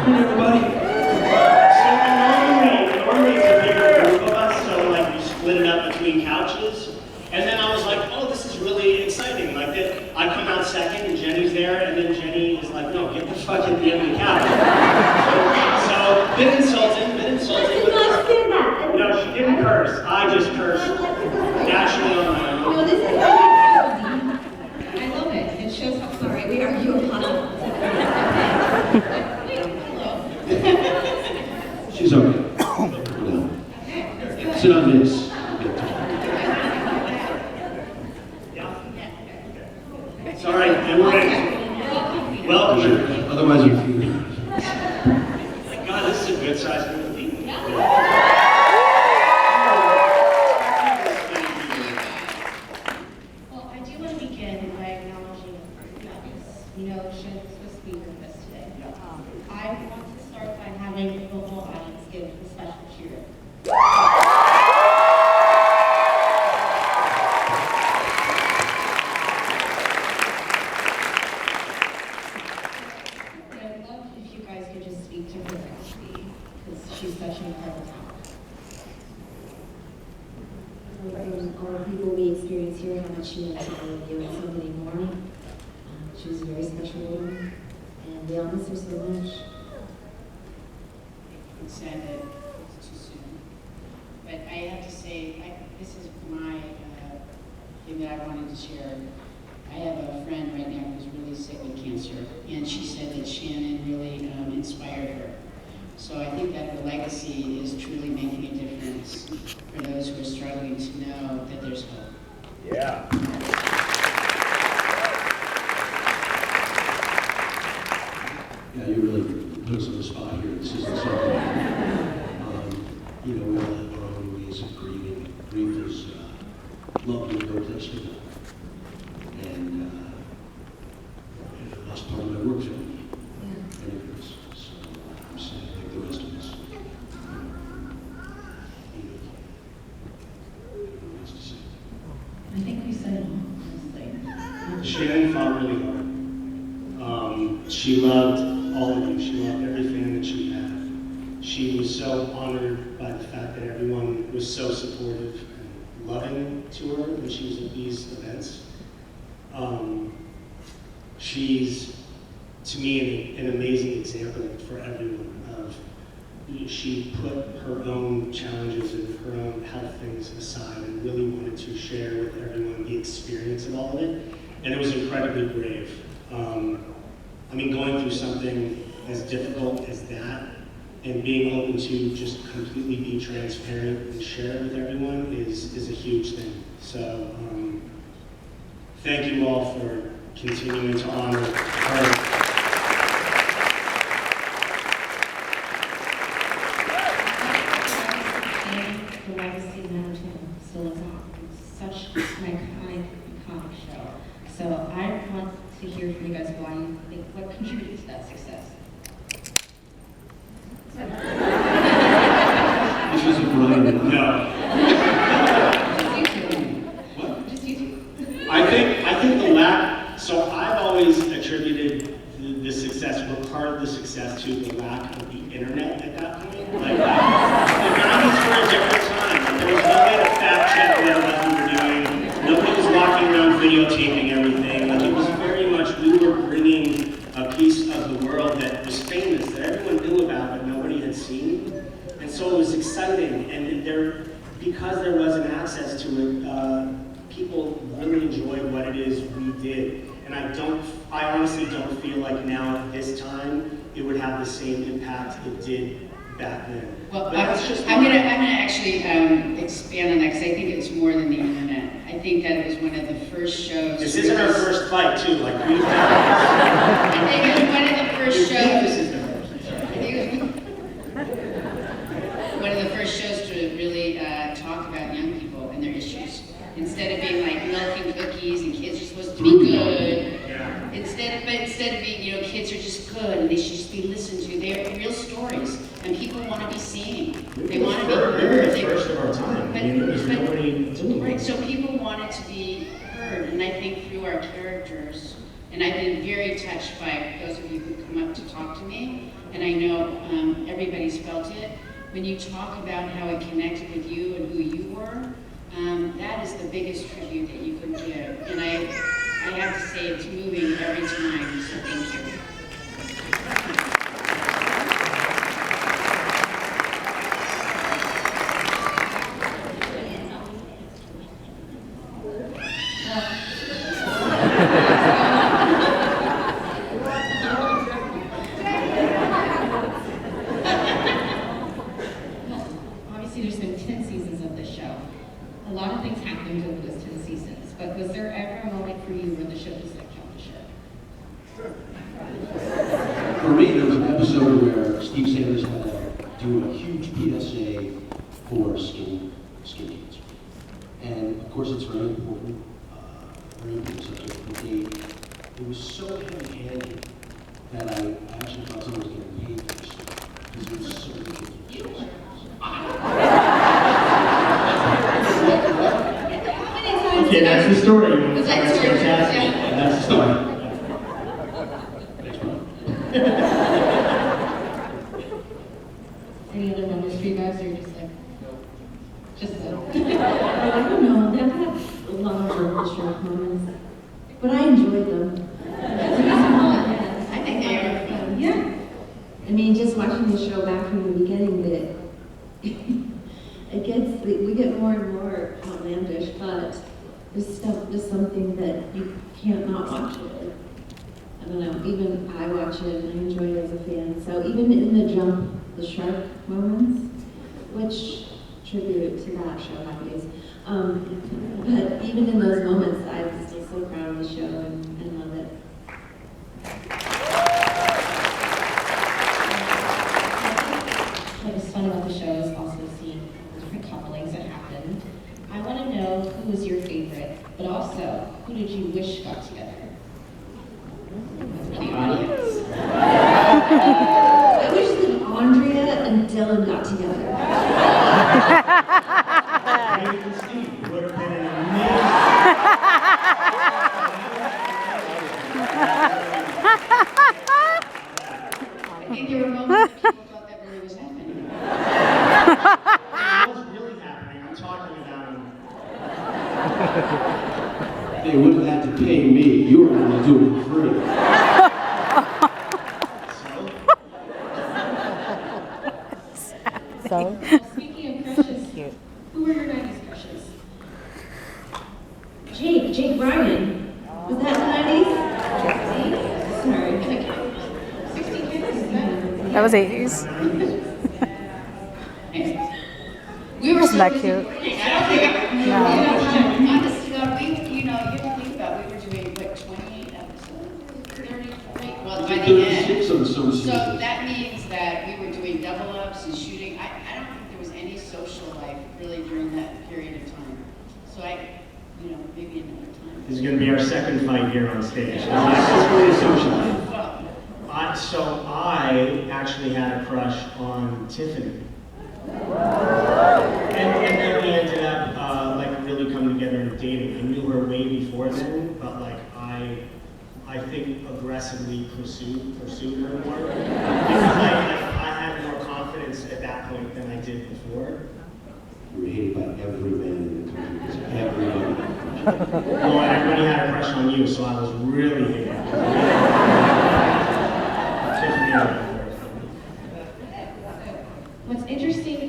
happening, everybody? So normally it's a bigger group of us, so like we split it up between couches. And then I was like, oh, this is really exciting. Like that, I come out second and Jennie's there, and then Jennie is like, no, get the fuck at the end of the couch. So bit insulting. I did not say that. No, she didn't curse. I just cursed naturally on my own. No, this is very I love it. It shows how sorry we are. You apologize. She's okay. Sit on this. It's all right, and we're ready. Welcome. Otherwise, you're feeling. God, this is a good size movie. Well, I do want to begin by acknowledging Travis. You know, Shan's supposed to be with us today. I want to start by having the whole audience give a special cheer. I'd love if you guys could just speak to her recipe, because she's such an incredible talent. From all the people we experience here, how much she meant to all of you and so many more. She was a very special woman, and we all miss her so much. It's sad that it's too soon. But I have to say, this is my thing that I wanted to share. I have a friend right now who's really sick with cancer, and she said that Shannon really inspired her. So I think that her legacy is truly making a difference for those who are struggling to know that there's hope. Yeah. Yeah, you really put us on the spot here. This isn't something, you know, we all have our own ways of grieving. Grief is lovely and no place to go. And that's part of my work film. And it hurts. So I'm sad like the rest of us. You know, what else to say? I think we said it all, honestly. Shannon fought really hard. She loved all of you. She loved everything that she had. She was so honored by the fact that everyone was so supportive and loving to her when she was at these events. She's, to me, an amazing example for everyone of, she put her own challenges and her own health things aside and really wanted to share with everyone the experience of all of it. And it was incredibly brave. I mean, going through something as difficult as that and being open to just completely be transparent and share it with everyone is a huge thing. So thank you all for continuing to honor her. The legacy of Daytona still lives on. It's such an iconic show. So I want to hear from you guys why you think, what contributed to that success. This isn't right. No. Just you two. What? Just you two. I think the lack, so I've always attributed the success, or part of the success, to the lack of the internet at that point. Like, the 90s were a different time. There was no way to fact check what we were doing. Nobody was walking around videotaping everything. Like, it was very much, we were bringing a piece of the world that was famous, that everyone knew about, but nobody had seen. And so it was exciting, and because there wasn't access to it, people really enjoyed what it is we did. And I honestly don't feel like now at this time, it would have the same impact it did back then. Well, But that's just I'm gonna actually expand on that because I think it's more than the internet. I think that it was one of the first shows. This isn't our first fight, too. Like we've I think it was one of the first This shows. is the first. I think it was one of the first shows to really talk about young people and their issues. Instead of being like milking cookies and kids are supposed to be good. Yeah. Instead of being, you know, kids are just good and they should just be listened to. They're real stories, and people want to be seen. They want to be heard. We were the first of our time. I mean, there was nobody doing Right, it. so people wanted to be heard, and I think through our characters, And I've been very touched by those of you who come up to talk to me, and I know everybody's felt it. When you talk about how it connected with you and who you were, that is the biggest tribute that you can give. And I have to say it's moving every time, so thank you. Obviously, there's been 10 seasons of this show. A lot of things happened over those 10 seasons, but was there ever a moment for you where the show just like jumped the ship? For me, there was an episode where Steve Sanders had to do a huge PSA for skin cancer. And of course, it's very important subject. But it was so heavy-handed that I actually thought someone was getting paid for this because it was so ridiculous. Okay, that's the story. Was that That's story? fantastic. Yeah. That's the story. Next one. Any other moments for you guys, or just like, just so? I don't know, I've had a lot of Urkel Shark moments, but I enjoyed them. I think they are fun. Yeah. I mean, just watching the show back from the beginning, that we get more and more outlandish, but there's something that you can't not watch it. I don't know, even I watch it and I enjoy it as a fan. So even in the shark moments, which tribute to that show, Happy Days. But even in those moments, I'm still so proud of the show and love it. What was fun about the show is also seeing different couplings that happened. I want to know who was your favorite, but also who did you wish got together? For the audience. I wish that Andrea and Dylan got together. David and Steve would have been an amazing. I think there were moments that people thought that really was happening. What's really happening? I'm talking about him. They wouldn't have had to pay me. You were going to do it for free. So? Speaking of crushes, who were your 90s crushes? Jake Bryan. Was that the 90s? Sorry. 60 kids? Is that? That was 80s. We were Isn't that so busy cute? working. I don't think No. honestly, God, you have to think about it, we were doing, what, 28 episodes? 30, well, by the end. 36 of the summer So seasons. that means that we were doing double ups and shooting. I don't think there was any social life really during that period of time. So maybe another time. This is going to be our second fight here on stage. It's really social. Well, So I actually had a crush on Tiffany. And then we ended up really coming together and dating. I knew her way before then, but I think aggressively pursued her more. Because I had more confidence at that point than I did before. You were hated by every man in the country. Because every man. Well, everybody had a crush on you, so I was really hated. Tiffany. What's interesting